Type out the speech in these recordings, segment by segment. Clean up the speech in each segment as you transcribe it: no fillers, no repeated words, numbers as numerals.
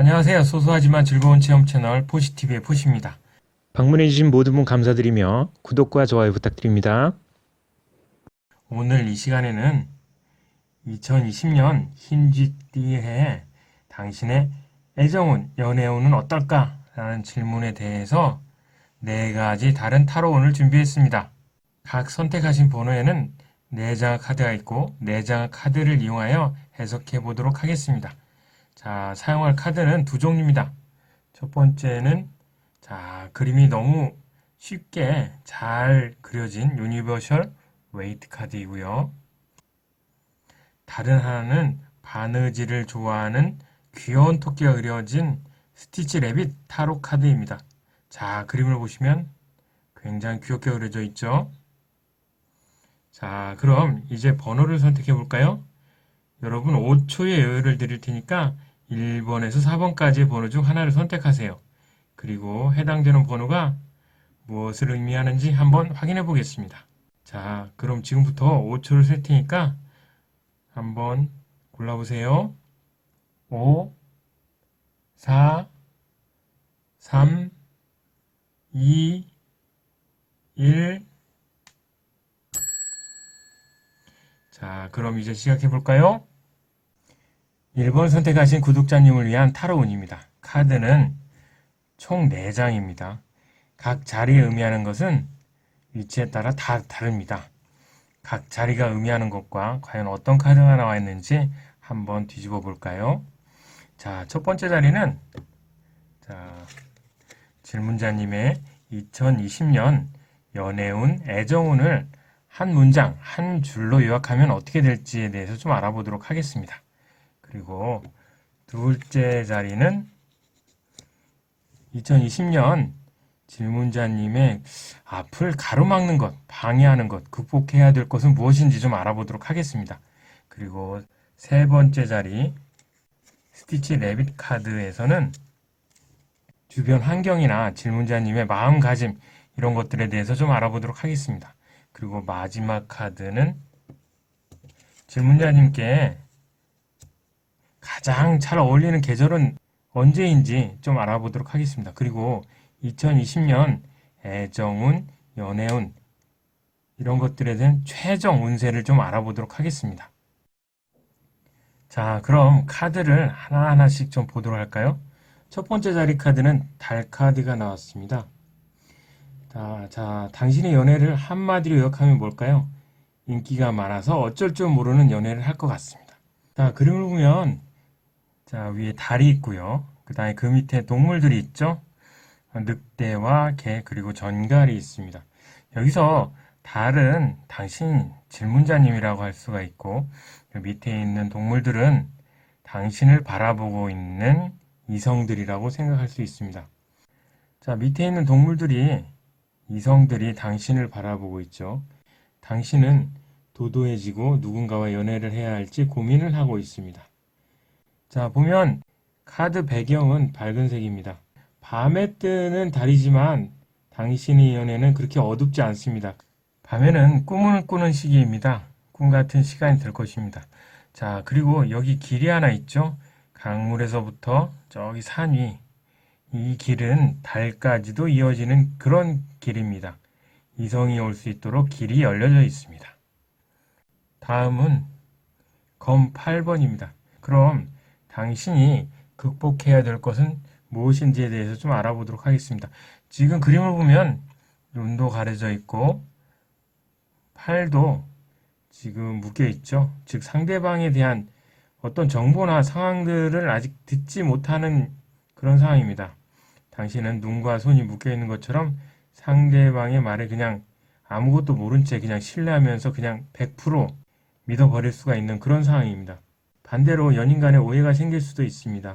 안녕하세요. 소소하지만 즐거운 체험 채널 포시TV의 포시입니다. 방문해주신 모든 분 감사드리며 구독과 좋아요 부탁드립니다. 오늘 이 시간에는 2020년 흰쥐띠해 당신의 애정운, 연애운은 어떨까? 라는 질문에 대해서 4가지 다른 타로운을 준비했습니다. 각 선택하신 번호에는 4장의 카드가 있고 4장의 카드를 이용하여 해석해 보도록 하겠습니다. 자, 사용할 카드는 2종류입니다. 첫 번째는 그림이 너무 쉽게 잘 그려진 유니버셜 웨이트 카드이고요. 다른 하나는 바느질을 좋아하는 귀여운 토끼가 그려진 스티치 래빗 타로 카드입니다. 자, 그림을 보시면 굉장히 귀엽게 그려져 있죠? 자, 그럼 이제 번호를 선택해 볼까요? 여러분 5초의 여유를 드릴 테니까 1번에서 4번까지의 번호 중 하나를 선택하세요. 그리고 해당되는 번호가 무엇을 의미하는지 한번 확인해 보겠습니다. 자, 그럼 지금부터 5초를 셀 테니까 한번 골라보세요. 5, 4, 3, 2, 1. 자, 그럼 이제 시작해 볼까요? 1번 선택하신 구독자님을 위한 타로운입니다. 카드는 총 4장입니다. 각 자리에 의미하는 것은 위치에 따라 다 다릅니다. 각 자리가 의미하는 것과 과연 어떤 카드가 나와 있는지 한번 뒤집어 볼까요? 자, 첫 번째 자리는 질문자님의 2020년 연애운, 애정운을 한 문장, 한 줄로 요약하면 어떻게 될지에 대해서 좀 알아보도록 하겠습니다. 그리고 둘째 자리는 2020년 질문자님의 앞을 가로막는 것, 방해하는 것, 극복해야 될 것은 무엇인지 좀 알아보도록 하겠습니다. 그리고 세 번째 자리 스티치 래빗 카드에서는 주변 환경이나 질문자님의 마음가짐 이런 것들에 대해서 좀 알아보도록 하겠습니다. 그리고 마지막 카드는 질문자님께 가장 잘 어울리는 계절은 언제인지 좀 알아보도록 하겠습니다. 그리고 2020년 애정운, 연애운 이런 것들에 대한 최종 운세를 좀 알아보도록 하겠습니다. 자, 그럼 카드를 하나하나씩 좀 보도록 할까요? 첫 번째 자리 카드는 달 카드가 나왔습니다. 당신의 연애를 한마디로 요약하면 뭘까요? 인기가 많아서 어쩔 줄 모르는 연애를 할 것 같습니다. 자, 그림을 보면 위에 달이 있고요. 그 다음에 그 밑에 동물들이 있죠. 늑대와 개 그리고 전갈이 있습니다. 여기서 달은 당신 질문자님이라고 할 수가 있고 그 밑에 있는 동물들은 당신을 바라보고 있는 이성들이라고 생각할 수 있습니다. 자, 밑에 있는 동물들이 이성들이 당신을 바라보고 있죠. 당신은 도도해지고 누군가와 연애를 해야 할지 고민을 하고 있습니다. 자, 보면 카드 배경은 밝은 색입니다. 밤에 뜨는 달이지만 당신의 연애는 그렇게 어둡지 않습니다. 밤에는 꿈을 꾸는 시기입니다. 꿈 같은 시간이 될 것입니다. 자, 그리고 여기 길이 하나 있죠? 강물에서부터 저기 산 위. 이 길은 달까지도 이어지는 그런 길입니다. 이성이 올 수 있도록 길이 열려져 있습니다. 다음은 검 8번입니다. 그럼 당신이 극복해야 될 것은 무엇인지에 대해서 좀 알아보도록 하겠습니다. 지금 그림을 보면 눈도 가려져 있고 팔도 지금 묶여 있죠. 즉 상대방에 대한 어떤 정보나 상황들을 아직 듣지 못하는 그런 상황입니다. 당신은 눈과 손이 묶여 있는 것처럼 상대방의 말에 그냥 아무것도 모른 채 그냥 신뢰하면서 그냥 100% 믿어버릴 수가 있는 그런 상황입니다. 반대로 연인 간에 오해가 생길 수도 있습니다.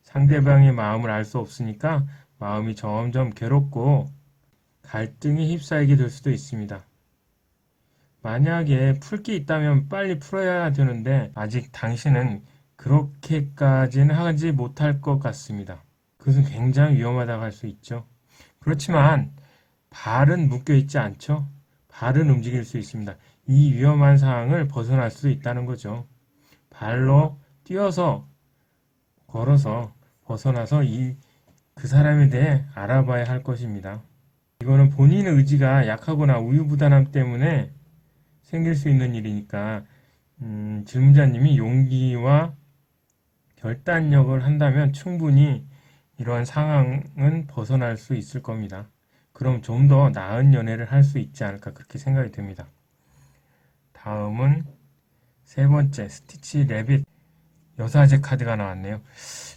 상대방의 마음을 알 수 없으니까 마음이 점점 괴롭고 갈등에 휩싸이게 될 수도 있습니다. 만약에 풀 게 있다면 빨리 풀어야 되는데 아직 당신은 그렇게까지는 하지 못할 것 같습니다. 그것은 굉장히 위험하다고 할 수 있죠. 그렇지만 발은 묶여 있지 않죠? 발은 움직일 수 있습니다. 이 위험한 상황을 벗어날 수 있다는 거죠. 발로 뛰어서 걸어서 벗어나서 그 사람에 대해 알아봐야 할 것입니다. 이거는 본인의 의지가 약하거나 우유부단함 때문에 생길 수 있는 일이니까 질문자님이 용기와 결단력을 한다면 충분히 이러한 상황은 벗어날 수 있을 겁니다. 그럼 좀 더 나은 연애를 할 수 있지 않을까 그렇게 생각이 듭니다. 다음은 세 번째 스티치 래빗 여사제 카드가 나왔네요.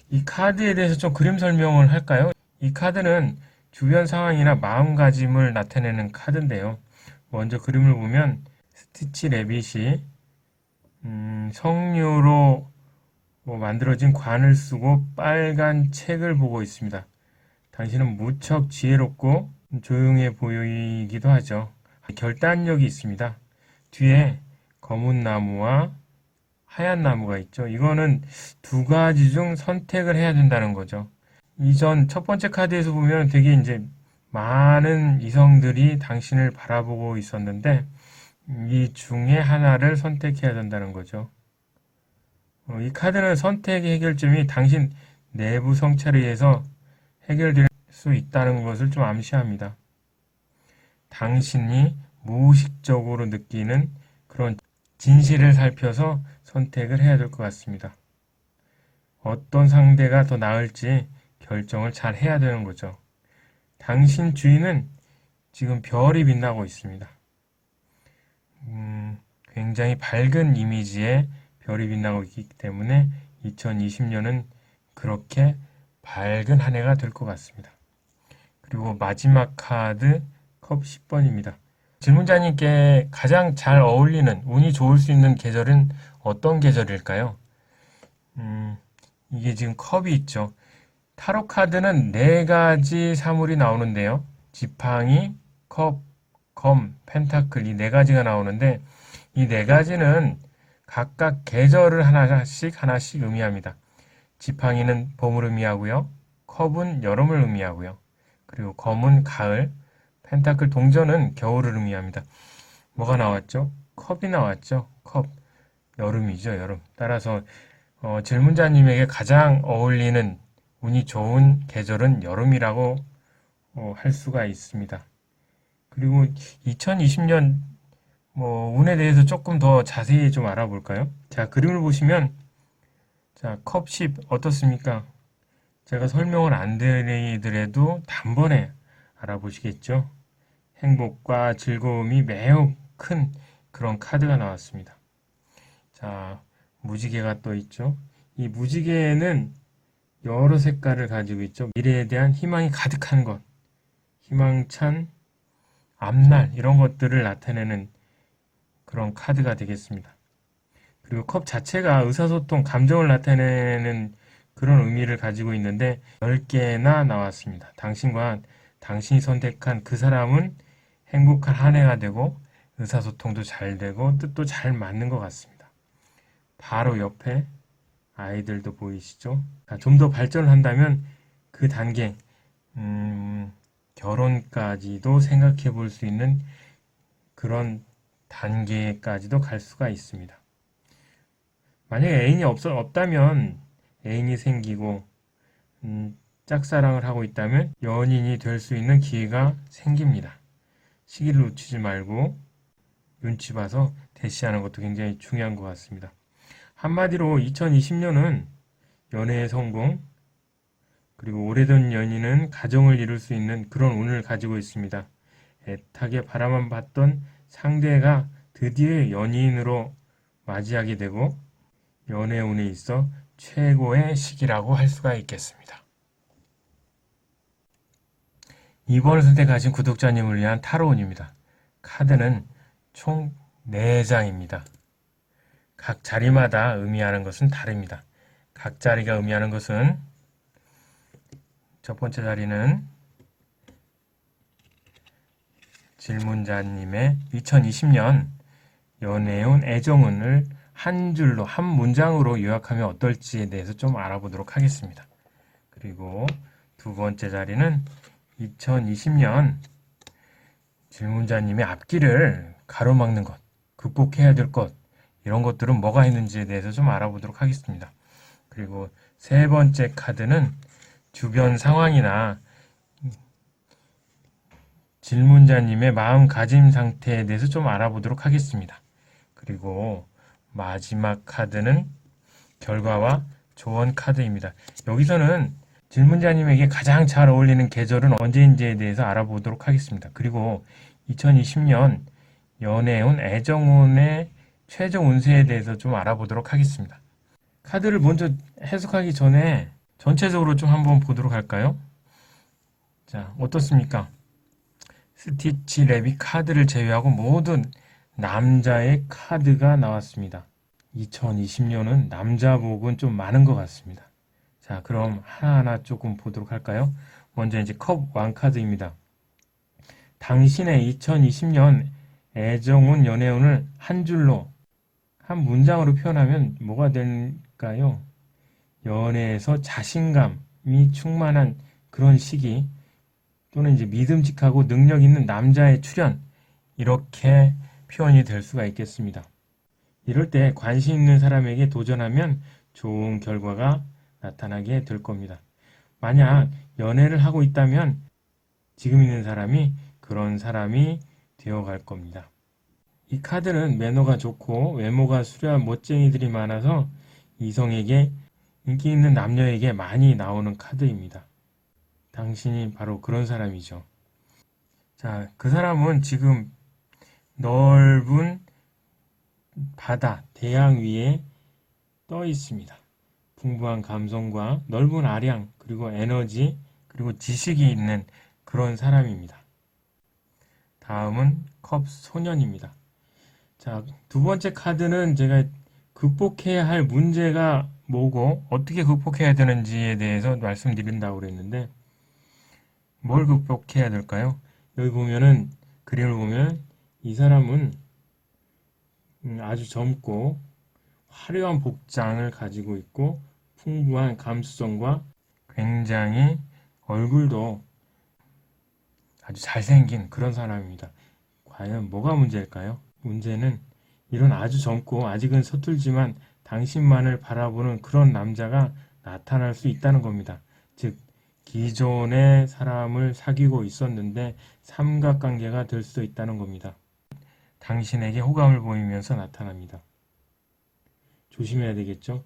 이 카드에 대해서 좀 그림 설명을 할까요? 이 카드는 주변 상황이나 마음가짐을 나타내는 카드인데요. 먼저 그림을 보면 스티치 래빗이 석류로 만들어진 관을 쓰고 빨간 책을 보고 있습니다. 당신은 무척 지혜롭고 조용해 보이기도 하죠. 결단력이 있습니다. 뒤에 검은 나무와 하얀 나무가 있죠. 이거는 두 가지 중 선택을 해야 된다는 거죠. 이전 첫 번째 카드에서 보면 되게 이제 많은 이성들이 당신을 바라보고 있었는데 이 중에 하나를 선택해야 된다는 거죠. 이 카드는 선택의 해결점이 당신 내부 성찰에 의해서 해결될 수 있다는 것을 좀 암시합니다. 당신이 무의식적으로 느끼는 그런 진실을 살펴서 선택을 해야 될 것 같습니다. 어떤 상대가 더 나을지 결정을 잘 해야 되는 거죠. 당신 주위는 지금 별이 빛나고 있습니다. 굉장히 밝은 이미지의 별이 빛나고 있기 때문에 2020년은 그렇게 밝은 한 해가 될 것 같습니다. 그리고 마지막 카드 컵 10번입니다. 질문자님께 가장 잘 어울리는 운이 좋을 수 있는 계절은 어떤 계절일까요? 이게 지금 컵이 있죠. 타로 카드는 네 가지 사물이 나오는데요. 지팡이, 컵, 검, 펜타클 이 네 가지가 나오는데 이 네 가지는 각각 계절을 하나씩 의미합니다. 지팡이는 봄을 의미하고요. 컵은 여름을 의미하고요. 그리고 검은 가을, 펜타클 동전은 겨울을 의미합니다. 뭐가 나왔죠? 컵이 나왔죠. 컵. 여름이죠, 여름. 따라서 질문자님에게 가장 어울리는 운이 좋은 계절은 여름이라고 할 수가 있습니다. 그리고 2020년 운에 대해서 조금 더 자세히 좀 알아볼까요? 자, 그림을 보시면 자, 컵 10 어떻습니까? 제가 설명을 안 드리더라도 단번에 알아보시겠죠? 행복과 즐거움이 매우 큰 그런 카드가 나왔습니다. 자, 무지개가 또 있죠. 이 무지개는 여러 색깔을 가지고 있죠. 미래에 대한 희망이 가득한 것, 희망찬 앞날 이런 것들을 나타내는 그런 카드가 되겠습니다. 그리고 컵 자체가 의사소통, 감정을 나타내는 그런 의미를 가지고 있는데 10개나 나왔습니다. 당신과 당신이 선택한 그 사람은 행복한 한 해가 되고 의사소통도 잘 되고 뜻도 잘 맞는 것 같습니다. 바로 옆에 아이들도 보이시죠? 좀 더 발전을 한다면 그 단계, 결혼까지도 생각해 볼 수 있는 그런 단계까지도 갈 수가 있습니다. 만약에 애인이 없다면 애인이 생기고 짝사랑을 하고 있다면 연인이 될 수 있는 기회가 생깁니다. 시기를 놓치지 말고 눈치 봐서 대시하는 것도 굉장히 중요한 것 같습니다. 한마디로 2020년은 연애의 성공, 그리고 오래된 연인은 가정을 이룰 수 있는 그런 운을 가지고 있습니다. 애타게 바라만 봤던 상대가 드디어 연인으로 맞이하게 되고 연애 운에 있어 최고의 시기라고 할 수가 있겠습니다. 2번을 선택하신 구독자님을 위한 타로운입니다. 카드는 총 4장입니다. 각 자리마다 의미하는 것은 다릅니다. 각 자리가 의미하는 것은 첫 번째 자리는 질문자님의 2020년 연애운, 애정운을 한 줄로, 한 문장으로 요약하면 어떨지에 대해서 좀 알아보도록 하겠습니다. 그리고 두 번째 자리는 2020년 질문자님의 앞길을 가로막는 것, 극복해야 될 것, 이런 것들은 뭐가 있는지에 대해서 좀 알아보도록 하겠습니다. 그리고 세 번째 카드는 주변 상황이나 질문자님의 마음가짐 상태에 대해서 좀 알아보도록 하겠습니다. 그리고 마지막 카드는 결과와 조언 카드입니다. 여기서는 질문자님에게 가장 잘 어울리는 계절은 언제인지에 대해서 알아보도록 하겠습니다. 그리고 2020년 연애운, 애정운의 최종 운세에 대해서 좀 알아보도록 하겠습니다. 카드를 먼저 해석하기 전에 전체적으로 좀 한번 보도록 할까요? 자, 어떻습니까? 스티치 랩이 카드를 제외하고 모든 남자의 카드가 나왔습니다. 2020년은 남자 복은 좀 많은 것 같습니다. 자, 그럼 하나하나 조금 보도록 할까요? 먼저 이제 컵 왕 카드입니다. 당신의 2020년 애정운, 연애운을 한 줄로, 한 문장으로 표현하면 뭐가 될까요? 연애에서 자신감이 충만한 그런 시기, 또는 이제 믿음직하고 능력 있는 남자의 출현, 이렇게 표현이 될 수가 있겠습니다. 이럴 때 관심 있는 사람에게 도전하면 좋은 결과가 나타나게 될 겁니다. 만약 연애를 하고 있다면 지금 있는 사람이 그런 사람이 되어갈 겁니다. 이 카드는 매너가 좋고 외모가 수려한 멋쟁이들이 많아서 이성에게, 인기 있는 남녀에게 많이 나오는 카드입니다. 당신이 바로 그런 사람이죠. 자, 그 사람은 지금 넓은 바다, 대양 위에 떠 있습니다. 풍부한 감성과 넓은 아량, 그리고 에너지, 그리고 지식이 있는 그런 사람입니다. 다음은 컵 소년입니다. 자, 두 번째 카드는 제가 극복해야 할 문제가 뭐고 어떻게 극복해야 되는지에 대해서 말씀드린다고 그랬는데, 뭘 극복해야 될까요? 여기 보면은, 그림을 보면 이 사람은 아주 젊고 화려한 복장을 가지고 있고 풍부한 감수성과 굉장히 얼굴도 아주 잘생긴 그런 사람입니다. 과연 뭐가 문제일까요? 문제는 이런 아주 젊고 아직은 서툴지만 당신만을 바라보는 그런 남자가 나타날 수 있다는 겁니다. 즉, 기존의 사람을 사귀고 있었는데 삼각관계가 될 수도 있다는 겁니다. 당신에게 호감을 보이면서 나타납니다. 조심해야 되겠죠?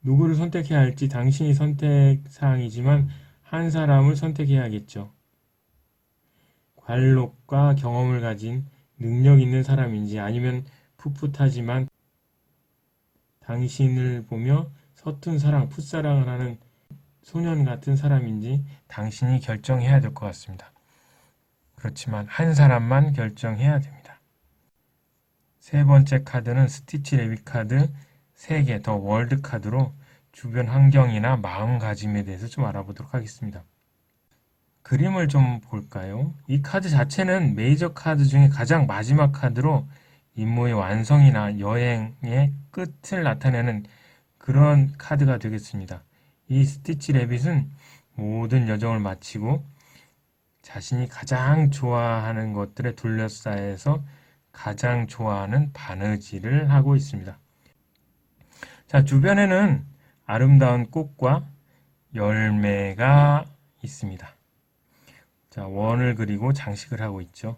누구를 선택해야 할지 당신이 선택사항이지만 한 사람을 선택해야겠죠. 관록과 경험을 가진 능력 있는 사람인지, 아니면 풋풋하지만 당신을 보며 서툰 사랑, 풋사랑을 하는 소년 같은 사람인지 당신이 결정해야 될 것 같습니다. 그렇지만 한 사람만 결정해야 됩니다. 세 번째 카드는 스티치 레빗 카드 3개 더 월드 카드로 주변 환경이나 마음가짐에 대해서 좀 알아보도록 하겠습니다. 그림을 좀 볼까요? 이 카드 자체는 메이저 카드 중에 가장 마지막 카드로 임무의 완성이나 여행의 끝을 나타내는 그런 카드가 되겠습니다. 이 스티치 레빗은 모든 여정을 마치고 자신이 가장 좋아하는 것들에 둘러싸여서 가장 좋아하는 바느질을 하고 있습니다. 자, 주변에는 아름다운 꽃과 열매가 있습니다. 자, 원을 그리고 장식을 하고 있죠.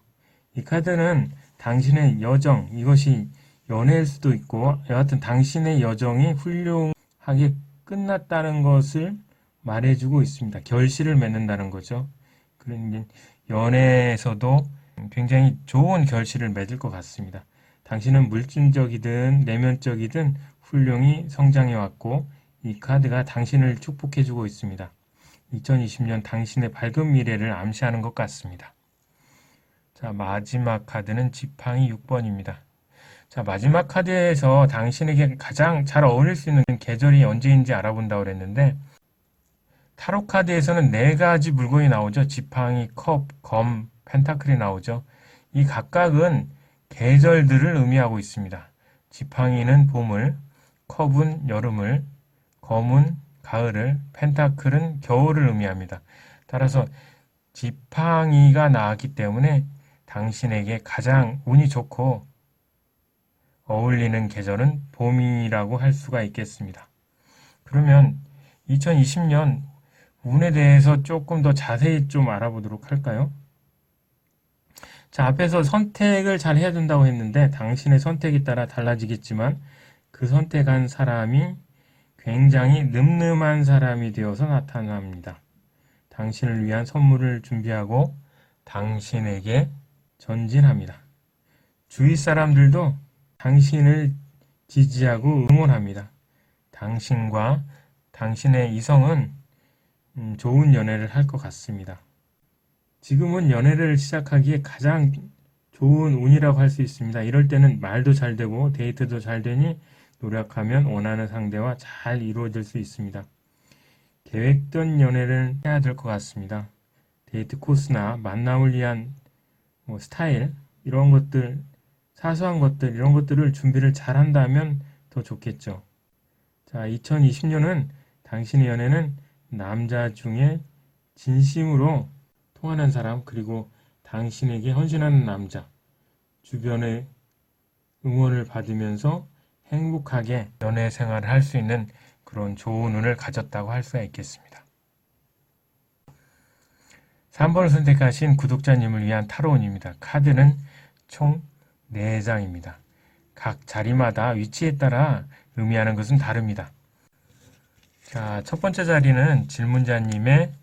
이 카드는 당신의 여정, 이것이 연애일 수도 있고, 여하튼 당신의 여정이 훌륭하게 끝났다는 것을 말해주고 있습니다. 결실을 맺는다는 거죠. 그러니 연애에서도 굉장히 좋은 결실을 맺을 것 같습니다. 당신은 물질적이든 내면적이든 훌륭히 성장해왔고, 이 카드가 당신을 축복해주고 있습니다. 2020년 당신의 밝은 미래를 암시하는 것 같습니다. 자, 마지막 카드는 지팡이 6번입니다. 자, 마지막 카드에서 당신에게 가장 잘 어울릴 수 있는 계절이 언제인지 알아본다고 그랬는데, 타로 카드에서는 4가지 물건이 나오죠. 지팡이, 컵, 검, 펜타클이 나오죠. 이 각각은 계절들을 의미하고 있습니다. 지팡이는 봄을, 컵은 여름을, 검은 가을을, 펜타클은 겨울을 의미합니다. 따라서 지팡이가 나왔기 때문에 당신에게 가장 운이 좋고 어울리는 계절은 봄이라고 할 수가 있겠습니다. 그러면 2020년 운에 대해서 조금 더 자세히 좀 알아보도록 할까요? 자, 앞에서 선택을 잘 해야 된다고 했는데 당신의 선택에 따라 달라지겠지만 그 선택한 사람이 굉장히 늠름한 사람이 되어서 나타납니다. 당신을 위한 선물을 준비하고 당신에게 전진합니다. 주위 사람들도 당신을 지지하고 응원합니다. 당신과 당신의 이성은 좋은 연애를 할 것 같습니다. 지금은 연애를 시작하기에 가장 좋은 운이라고 할 수 있습니다. 이럴 때는 말도 잘 되고 데이트도 잘 되니 노력하면 원하는 상대와 잘 이루어질 수 있습니다. 계획된 연애를 해야 될 것 같습니다. 데이트 코스나 만남을 위한 스타일 이런 것들 사소한 것들 이런 것들을 준비를 잘 한다면 더 좋겠죠. 자, 2020년은 당신의 연애는 남자 중에 진심으로 통하는 사람 그리고 당신에게 헌신하는 남자 주변의 응원을 받으면서 행복하게 연애 생활을 할 수 있는 그런 좋은 운을 가졌다고 할 수가 있겠습니다. 3번을 선택하신 구독자님을 위한 타로운입니다. 카드는 총 4장입니다. 각 자리마다 위치에 따라 의미하는 것은 다릅니다. 자, 첫 번째 자리는 질문자님의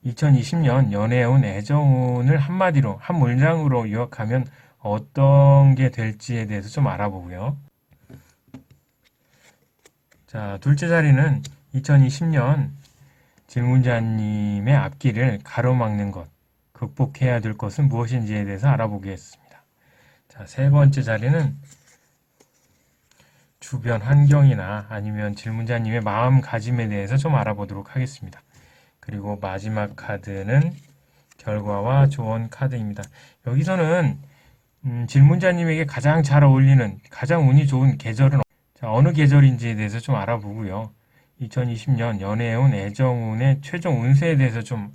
2020년 연애운, 애정운을 한마디로, 한 문장으로 요약하면 어떤 게 될지에 대해서 좀 알아보고요. 자, 둘째 자리는 2020년 질문자님의 앞길을 가로막는 것, 극복해야 될 것은 무엇인지에 대해서 알아보겠습니다. 자, 세 번째 자리는 주변 환경이나 아니면 질문자님의 마음가짐에 대해서 좀 알아보도록 하겠습니다. 그리고 마지막 카드는 결과와 조언 카드입니다. 여기서는 질문자님에게 가장 잘 어울리는 가장 운이 좋은 계절은 어느 계절인지에 대해서 좀 알아보고요. 2020년 연애운, 애정운의 최종 운세에 대해서 좀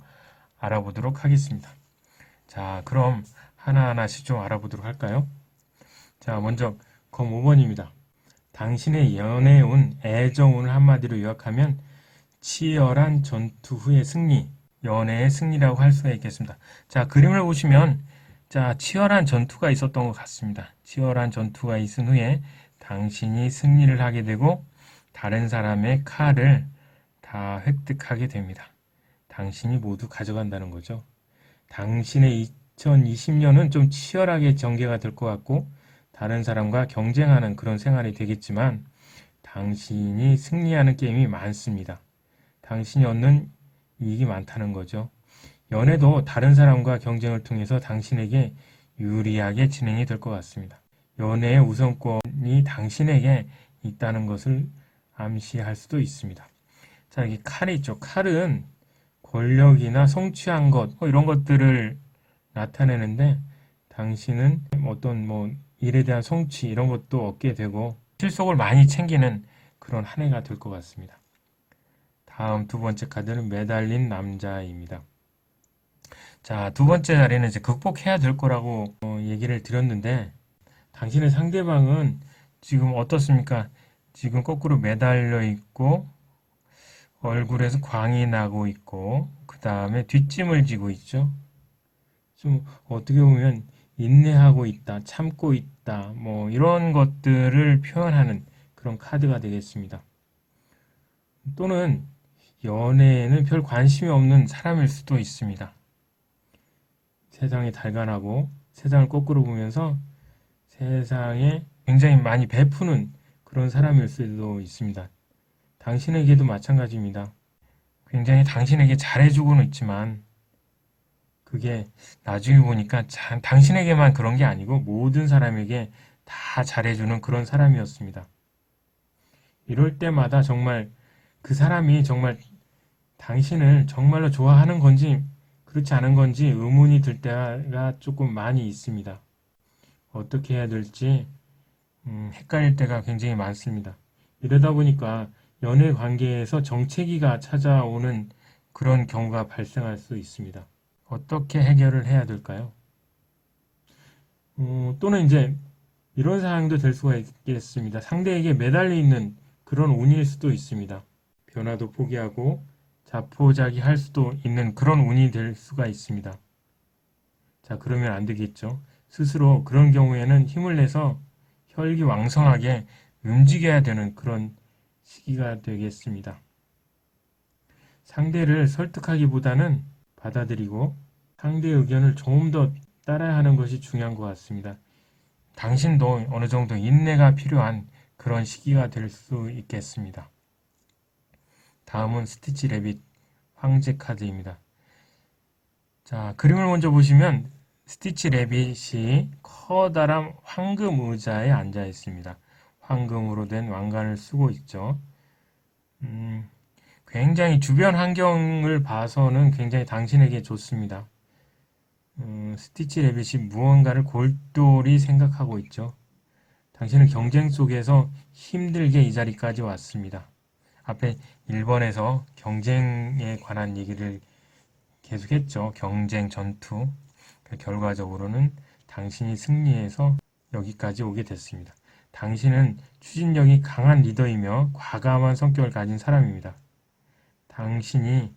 알아보도록 하겠습니다. 자, 그럼 하나하나씩 좀 알아보도록 할까요? 자, 먼저 검 5번입니다. 당신의 연애운, 애정운을 한마디로 요약하면 치열한 전투 후의 승리, 연애의 승리라고 할 수가 있겠습니다. 자, 그림을 보시면 자, 치열한 전투가 있었던 것 같습니다. 치열한 전투가 있은 후에 당신이 승리를 하게 되고 다른 사람의 칼을 다 획득하게 됩니다. 당신이 모두 가져간다는 거죠. 당신의 2020년은 좀 치열하게 전개가 될 것 같고 다른 사람과 경쟁하는 그런 생활이 되겠지만 당신이 승리하는 게임이 많습니다. 당신이 얻는 이익이 많다는 거죠. 연애도 다른 사람과 경쟁을 통해서 당신에게 유리하게 진행이 될 것 같습니다. 연애의 우선권이 당신에게 있다는 것을 암시할 수도 있습니다. 자, 여기 칼이 있죠. 칼은 권력이나 성취한 것, 이런 것들을 나타내는데 당신은 어떤 일에 대한 성취 이런 것도 얻게 되고 실속을 많이 챙기는 그런 한 해가 될 것 같습니다. 다음 두 번째 카드는 매달린 남자입니다. 자, 두 번째 자리는 이제 극복해야 될 거라고 얘기를 드렸는데 당신의 상대방은 지금 어떻습니까? 지금 거꾸로 매달려 있고 얼굴에서 광이 나고 있고 그 다음에 뒷짐을 지고 있죠. 좀 어떻게 보면 인내하고 있다, 참고 있다, 이런 것들을 표현하는 그런 카드가 되겠습니다. 또는 연애에는 별 관심이 없는 사람일 수도 있습니다. 세상에 달관하고 세상을 거꾸로 보면서 세상에 굉장히 많이 베푸는 그런 사람일 수도 있습니다. 당신에게도 마찬가지입니다. 굉장히 당신에게 잘해주고는 있지만 그게 나중에 보니까 당신에게만 그런 게 아니고 모든 사람에게 다 잘해주는 그런 사람이었습니다. 이럴 때마다 정말 그 사람이 정말 당신을 정말로 좋아하는 건지 그렇지 않은 건지 의문이 들 때가 조금 많이 있습니다. 어떻게 해야 될지 헷갈릴 때가 굉장히 많습니다. 이러다 보니까 연애 관계에서 정체기가 찾아오는 그런 경우가 발생할 수 있습니다. 어떻게 해결을 해야 될까요? 또는 이제 이런 상황도 될 수가 있겠습니다. 상대에게 매달려 있는 그런 운일 수도 있습니다. 변화도 포기하고 자포자기할 수도 있는 그런 운이 될 수가 있습니다. 자, 그러면 안 되겠죠. 스스로 그런 경우에는 힘을 내서 혈기왕성하게 움직여야 되는 그런 시기가 되겠습니다. 상대를 설득하기보다는 받아들이고 상대의 의견을 조금 더 따라야 하는 것이 중요한 것 같습니다. 당신도 어느 정도 인내가 필요한 그런 시기가 될 수 있겠습니다. 다음은 스티치 래빗 황제 카드입니다. 자, 그림을 먼저 보시면 스티치 래빗이 커다란 황금 의자에 앉아 있습니다. 황금으로 된 왕관을 쓰고 있죠. 굉장히 주변 환경을 봐서는 굉장히 당신에게 좋습니다. 스티치 래빗이 무언가를 골똘히 생각하고 있죠. 당신은 경쟁 속에서 힘들게 이 자리까지 왔습니다. 앞에 1번에서 경쟁에 관한 얘기를 계속했죠. 경쟁, 전투. 결과적으로는 당신이 승리해서 여기까지 오게 됐습니다. 당신은 추진력이 강한 리더이며 과감한 성격을 가진 사람입니다. 당신이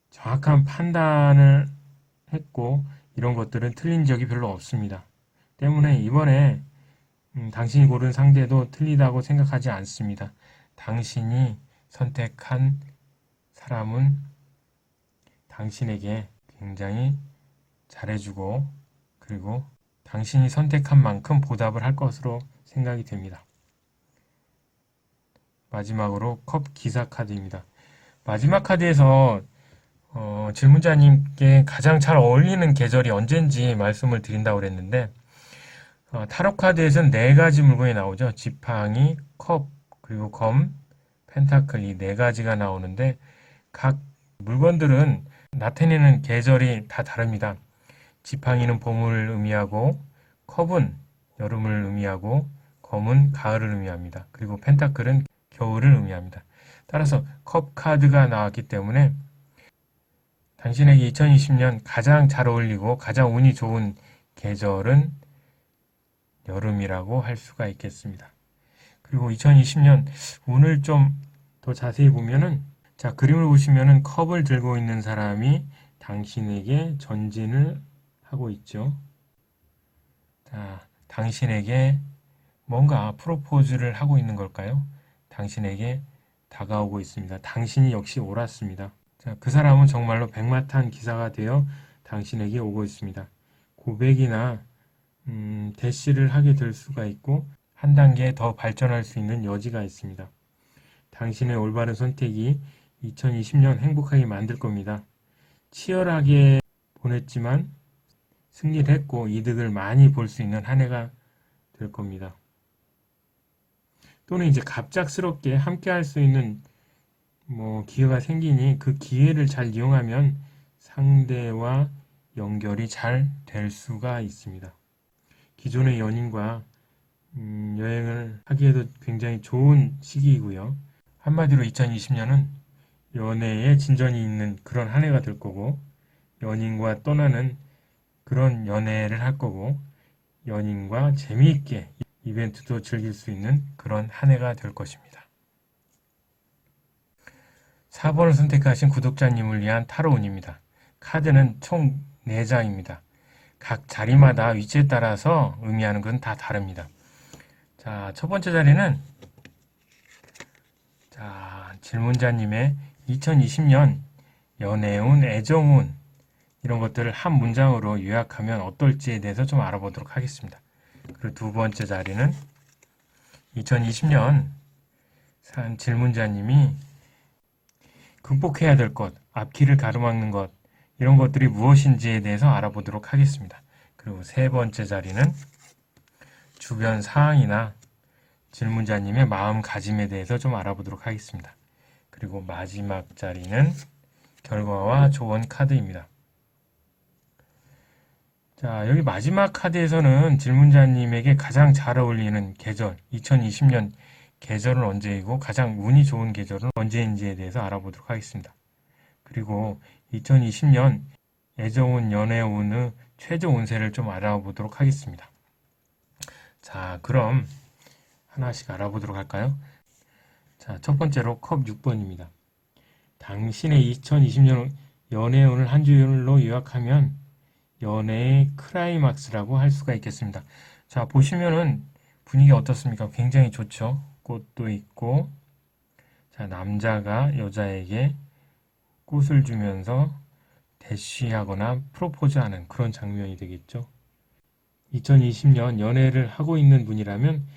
정확한 판단을 했고 이런 것들은 틀린 적이 별로 없습니다. 때문에 이번에 당신이 고른 상대도 틀리다고 생각하지 않습니다. 당신이 선택한 사람은 당신에게 굉장히 잘해주고 그리고 당신이 선택한 만큼 보답을 할 것으로 생각이 됩니다. 마지막으로 컵 기사 카드입니다. 마지막 카드에서 질문자님께 가장 잘 어울리는 계절이 언젠지 말씀을 드린다고 그랬는데 타로 카드에서는 4가지 물건이 나오죠. 지팡이, 컵, 그리고 검, 펜타클 이 4가지가 나오는데 각 물건들은 나타내는 계절이 다 다릅니다. 지팡이는 봄을 의미하고 컵은 여름을 의미하고 검은 가을을 의미합니다. 그리고 펜타클은 겨울을 의미합니다. 따라서 컵 카드가 나왔기 때문에 당신에게 2020년 가장 잘 어울리고 가장 운이 좋은 계절은 여름이라고 할 수가 있겠습니다. 그리고 2020년 운을 좀 더 자세히 보면은 자, 그림을 보시면은 컵을 들고 있는 사람이 당신에게 전진을 하고 있죠. 자, 당신에게 뭔가 프로포즈를 하고 있는 걸까요? 당신에게 다가오고 있습니다. 당신이 역시 옳았습니다. 자, 그 사람은 정말로 백마탄 기사가 되어 당신에게 오고 있습니다. 고백이나 대시를 하게 될 수가 있고 한 단계 더 발전할 수 있는 여지가 있습니다. 당신의 올바른 선택이 2020년 행복하게 만들 겁니다. 치열하게 보냈지만 승리를 했고 이득을 많이 볼 수 있는 한 해가 될 겁니다. 또는 이제 갑작스럽게 함께 할 수 있는 기회가 생기니 그 기회를 잘 이용하면 상대와 연결이 잘 될 수가 있습니다. 기존의 연인과 여행을 하기에도 굉장히 좋은 시기이고요. 한마디로 2020년은 연애에 진전이 있는 그런 한 해가 될 거고 연인과 떠나는 그런 연애를 할 거고 연인과 재미있게 이벤트도 즐길 수 있는 그런 한 해가 될 것입니다. 4번을 선택하신 구독자님을 위한 타로운입니다. 카드는 총 4장입니다. 각 자리마다 위치에 따라서 의미하는 건 다 다릅니다. 자, 첫 번째 자리는 질문자님의 2020년 연애운, 애정운 이런 것들을 한 문장으로 요약하면 어떨지에 대해서 좀 알아보도록 하겠습니다. 그리고 두 번째 자리는 2020년 산 질문자님이 극복해야 될 것, 앞길을 가로막는 것 이런 것들이 무엇인지에 대해서 알아보도록 하겠습니다. 그리고 세 번째 자리는 주변 상황이나 질문자님의 마음가짐에 대해서 좀 알아보도록 하겠습니다. 그리고 마지막 자리는 결과와 조언 카드입니다. 자, 여기 마지막 카드에서는 질문자님에게 가장 잘 어울리는 계절, 2020년 계절은 언제이고 가장 운이 좋은 계절은 언제인지에 대해서 알아보도록 하겠습니다. 그리고 2020년 애정운, 연애운의 최저 운세를 좀 알아보도록 하겠습니다. 자, 그럼 하나씩 알아보도록 할까요? 자, 자, 첫 번째로 컵 6번입니다. 당신의 2020년 연애운을 한 줄로 요약하면 연애의 클라이막스라고 할 수가 있겠습니다. 자, 보시면은 분위기 어떻습니까? 굉장히 좋죠. 꽃도 있고, 자, 남자가 여자에게 꽃을 주면서 대쉬하거나 프로포즈하는 그런 장면이 되겠죠. 2020년 연애를 하고 있는 분이라면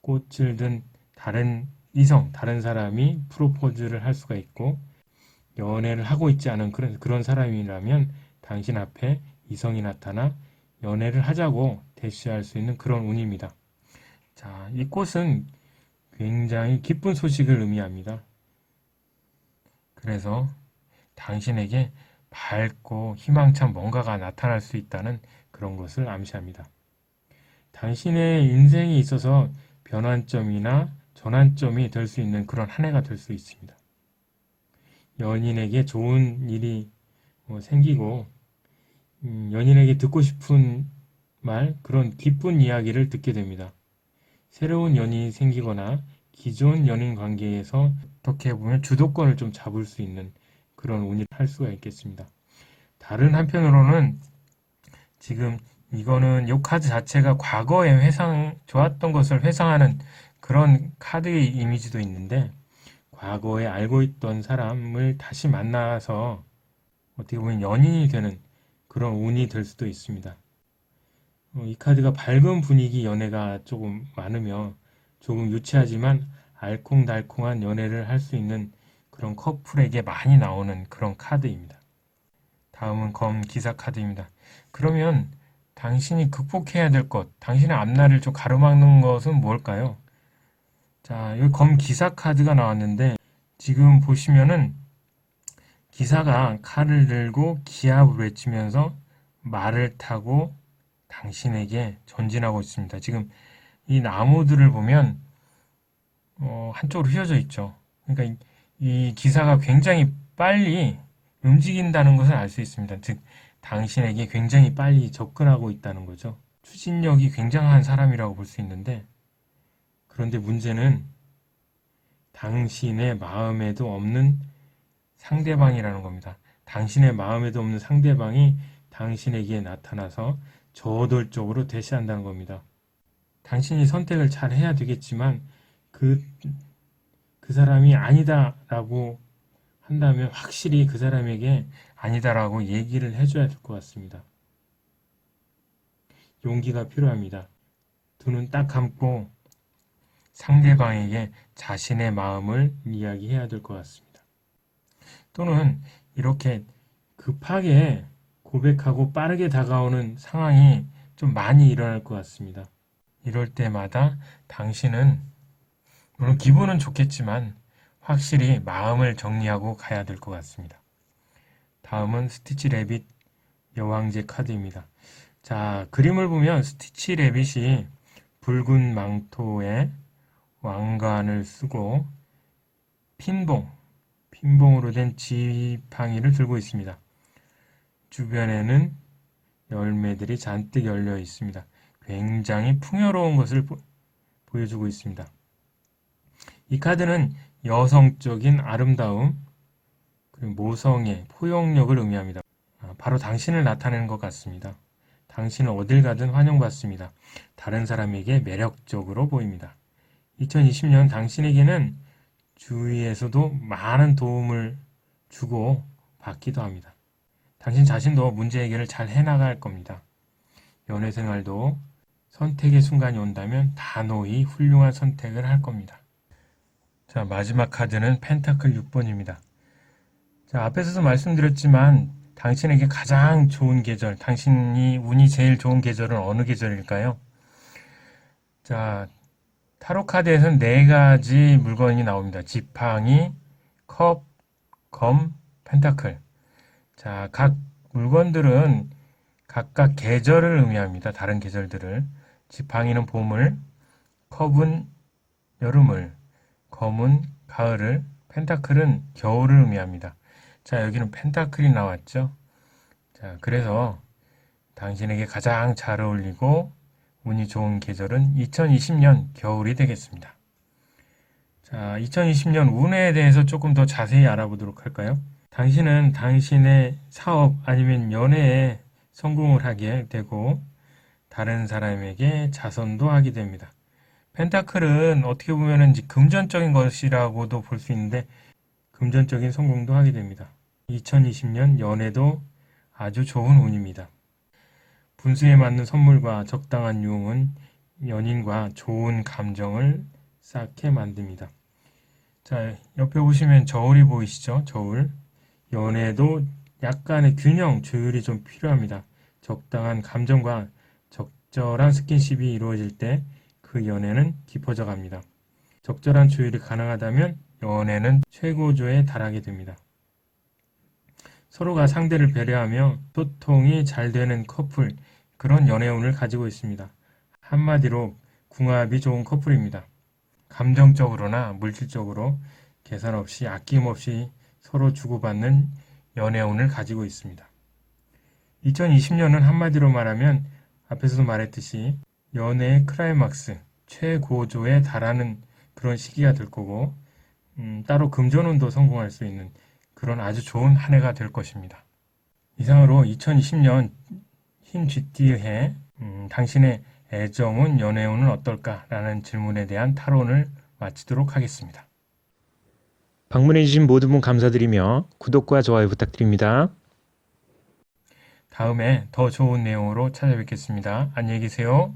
꽃을 든 다른 이성, 다른 사람이 프로포즈를 할 수가 있고, 연애를 하고 있지 않은 그런 사람이라면 당신 앞에 이성이 나타나 연애를 하자고 대시할 수 있는 그런 운입니다. 자, 이 꽃은 굉장히 기쁜 소식을 의미합니다. 그래서 당신에게 밝고 희망찬 뭔가가 나타날 수 있다는 그런 것을 암시합니다. 당신의 인생에 있어서 변환점이나 전환점이 될 수 있는 그런 한 해가 될 수 있습니다. 연인에게 좋은 일이 생기고 연인에게 듣고 싶은 말, 그런 기쁜 이야기를 듣게 됩니다. 새로운 연인이 생기거나 기존 연인 관계에서 어떻게 보면 주도권을 좀 잡을 수 있는 그런 운이 할 수가 있겠습니다. 다른 한편으로는 지금 이거는 이 카드 자체가 과거에 좋았던 것을 회상하는 그런 카드의 이미지도 있는데, 과거에 알고 있던 사람을 다시 만나서 어떻게 보면 연인이 되는 그런 운이 될 수도 있습니다. 이 카드가 밝은 분위기 연애가 조금 많으며 조금 유치하지만 알콩달콩한 연애를 할 수 있는 그런 커플에게 많이 나오는 그런 카드입니다. 다음은 검 기사 카드입니다. 그러면 당신이 극복해야 될 것, 당신의 앞날을 좀 가로막는 것은 뭘까요? 자, 여기 검 기사 카드가 나왔는데, 지금 보시면은 기사가 칼을 들고 기합을 외치면서 말을 타고 당신에게 전진하고 있습니다. 지금 이 나무들을 보면 한쪽으로 휘어져 있죠. 그러니까 이 기사가 굉장히 빨리 움직인다는 것을 알 수 있습니다. 즉, 당신에게 굉장히 빨리 접근하고 있다는 거죠. 추진력이 굉장한 사람이라고 볼 수 있는데, 그런데 문제는 당신의 마음에도 없는 상대방이라는 겁니다. 당신의 마음에도 없는 상대방이 당신에게 나타나서 저돌적으로 대시한다는 겁니다. 당신이 선택을 잘 해야 되겠지만 그 사람이 아니다라고 한다면 확실히 그 사람에게 아니다라고 얘기를 해줘야 될 것 같습니다. 용기가 필요합니다. 두 눈 딱 감고 상대방에게 자신의 마음을 이야기해야 될 것 같습니다. 또는 이렇게 급하게 고백하고 빠르게 다가오는 상황이 좀 많이 일어날 것 같습니다. 이럴 때마다 당신은 물론 기분은 좋겠지만 확실히 마음을 정리하고 가야 될 것 같습니다. 다음은 스티치 래빗 여왕제 카드입니다. 자, 그림을 보면 스티치 래빗이 붉은 망토에 왕관을 쓰고 핀봉으로 된 지팡이를 들고 있습니다. 주변에는 열매들이 잔뜩 열려 있습니다. 굉장히 풍요로운 것을 보여주고 있습니다. 이 카드는 여성적인 아름다움, 그리고 모성애, 포용력을 의미합니다. 바로 당신을 나타내는 것 같습니다. 당신은 어딜 가든 환영받습니다. 다른 사람에게 매력적으로 보입니다. 2020년 당신에게는 주위에서도 많은 도움을 주고 받기도 합니다. 당신 자신도 문제 해결을 잘 해나갈 겁니다. 연애 생활도 선택의 순간이 온다면 단호히 훌륭한 선택을 할 겁니다. 자, 마지막 카드는 펜타클 6번입니다. 자, 앞에서도 말씀드렸지만 당신에게 가장 좋은 계절, 당신이 운이 제일 좋은 계절은 어느 계절일까요? 자, 타로 카드에서는 네 가지 물건이 나옵니다. 지팡이, 컵, 검, 펜타클. 자, 각 물건들은 각각 계절을 의미합니다. 다른 계절들을. 지팡이는 봄을, 컵은 여름을, 검은 가을을, 펜타클은 겨울을 의미합니다. 자, 여기는 펜타클이 나왔죠. 자, 그래서 당신에게 가장 잘 어울리고 운이 좋은 계절은 2020년 겨울이 되겠습니다. 자, 2020년 운에 대해서 조금 더 자세히 알아보도록 할까요? 당신은 당신의 사업 아니면 연애에 성공을 하게 되고 다른 사람에게 자선도 하게 됩니다. 펜타클은 어떻게 보면 금전적인 것이라고도 볼 수 있는데 금전적인 성공도 하게 됩니다. 2020년 연애도 아주 좋은 운입니다. 분수에 맞는 선물과 적당한 유흥은 연인과 좋은 감정을 쌓게 만듭니다. 자, 옆에 보시면 저울이 보이시죠? 저울. 연애도 약간의 균형, 조율이 좀 필요합니다. 적당한 감정과 적절한 스킨십이 이루어질 때 그 연애는 깊어져 갑니다. 적절한 조율이 가능하다면 연애는 최고조에 달하게 됩니다. 서로가 상대를 배려하며 소통이 잘 되는 커플, 그런 연애운을 가지고 있습니다. 한마디로 궁합이 좋은 커플입니다. 감정적으로나 물질적으로 계산 없이 아낌없이 서로 주고받는 연애운을 가지고 있습니다. 2020년은 한마디로 말하면 앞에서도 말했듯이 연애의 클라이막스, 최고조에 달하는 그런 시기가 될 거고 따로 금전운도 성공할 수 있는 그런 아주 좋은 한 해가 될 것입니다. 이상으로 2020년 흰 쥐띠의 당신의 애정운, 연애운은 어떨까라는 질문에 대한 타론을 마치도록 하겠습니다. 방문해주신 모든 분 감사드리며 구독과 좋아요 부탁드립니다. 다음에 더 좋은 내용으로 찾아뵙겠습니다. 안녕히 계세요.